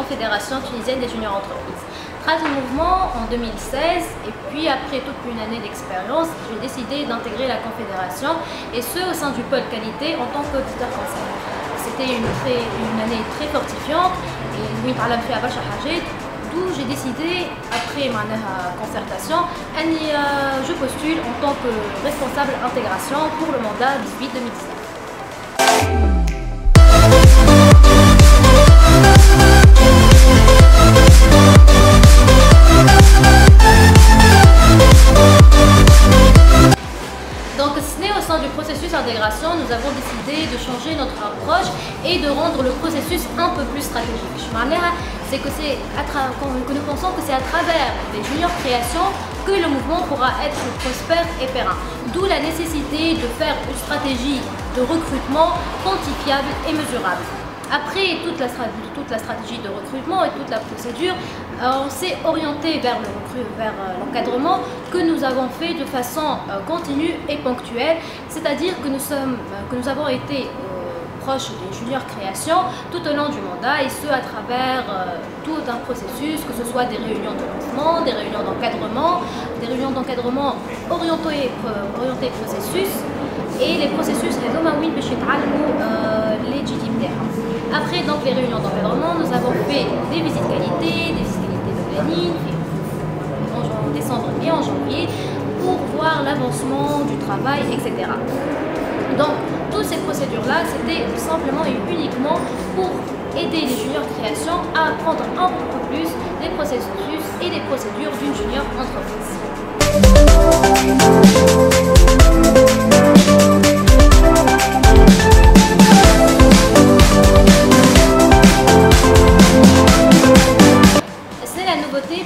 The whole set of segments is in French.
Confédération tunisienne des juniors entreprises. Tras le mouvement en 2016 et puis après toute une année d'expérience, j'ai décidé d'intégrer la Confédération et ce au sein du pôle qualité en tant qu'auditeur conseil. C'était une année très fortifiante et d'où j'ai décidé, après ma concertation, je postule en tant que responsable intégration pour le mandat 18-2019. Donc, au sein du processus d'intégration, nous avons décidé de changer notre approche et de rendre le processus un peu plus stratégique. C'est que nous pensons que c'est à travers les juniors créations que le mouvement pourra être prospère et périn. D'où la nécessité de faire une stratégie de recrutement quantifiable et mesurable. Après toute la stratégie de recrutement et toute la procédure, on s'est orienté vers l'encadrement que nous avons fait de façon continue et ponctuelle, c'est-à-dire que nous avons été proches des juniors créations tout au long du mandat et ce à travers tout un processus, que ce soit des réunions de lancement, des réunions d'encadrement orientées processus et les processus après donc les réunions d'encadrement, nous avons fait des visites qualité de planning en décembre et en janvier pour voir l'avancement du travail, etc. Donc toutes ces procédures-là, c'était simplement et uniquement pour aider les juniors créations à apprendre un peu plus les processus et les procédures d'une junior entreprise.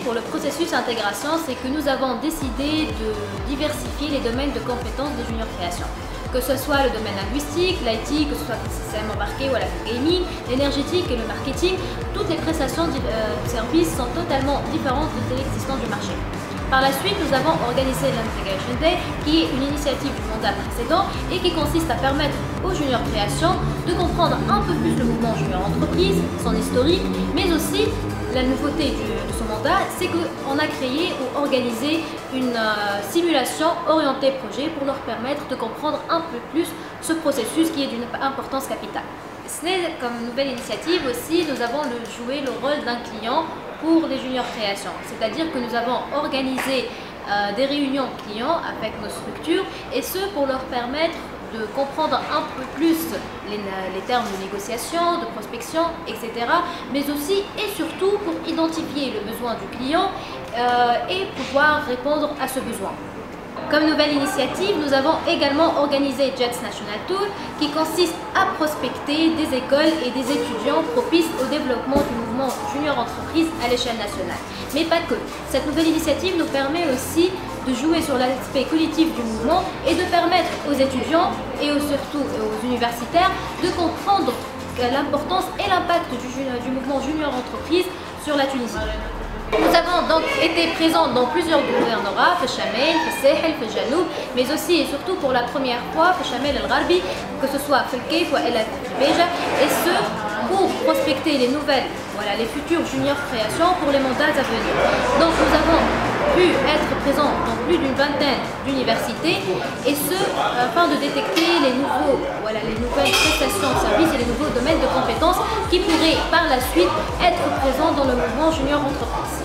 Pour le processus intégration, c'est que nous avons décidé de diversifier les domaines de compétences des juniors création. Que ce soit le domaine linguistique, l'IT, que ce soit le système embarqué ou le gaming, l'énergétique et le marketing, toutes les prestations de services sont totalement différentes de celles existantes du marché. Par la suite, nous avons organisé l'Integration Day, qui est une initiative du mandat précédent et qui consiste à permettre aux juniors création de comprendre un peu plus le mouvement junior entreprise, son historique, mais aussi la nouveauté de ce mandat, c'est qu'on a créé ou organisé une simulation orientée projet pour leur permettre de comprendre un peu plus ce processus qui est d'une importance capitale. Comme nouvelle initiative aussi, nous avons joué le rôle d'un client pour les juniors créations, c'est-à-dire que nous avons organisé des réunions clients avec nos structures et ce pour leur permettre de comprendre un peu plus les termes de négociation, de prospection, etc. Mais aussi et surtout pour identifier le besoin du client et pouvoir répondre à ce besoin. Comme nouvelle initiative, nous avons également organisé JETS National Tour qui consiste à prospecter des écoles et des étudiants propices au développement du mouvement junior entreprise à l'échelle nationale. Mais pas que. Cette nouvelle initiative nous permet aussi de jouer sur l'aspect cognitif du mouvement et de permettre aux étudiants et surtout aux universitaires de comprendre l'importance et l'impact du mouvement junior entreprise sur la Tunisie. Nous avons donc été présents dans plusieurs gouvernorats, Feshamel, Fessahel, Fejanoub, mais aussi et surtout pour la première fois, Feshamel el-Gharbi, que ce soit Felkef ou El Beja, et ce pour prospecter les nouvelles, les futures juniors créations pour les mandats à venir. Donc nous avons pu être présents dans plus d'une vingtaine d'universités et ce afin de détecter les nouvelles prestations de services et les nouveaux domaines de compétences qui pourraient par la suite être présents dans le mouvement junior entreprise.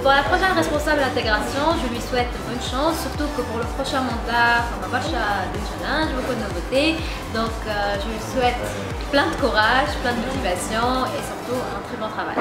Pour la prochaine responsable d'intégration, je lui souhaite bonne chance, surtout que pour le prochain mandat, on va des challenges, beaucoup de nouveautés. Donc je lui souhaite plein de courage, plein de motivation et surtout un très bon travail.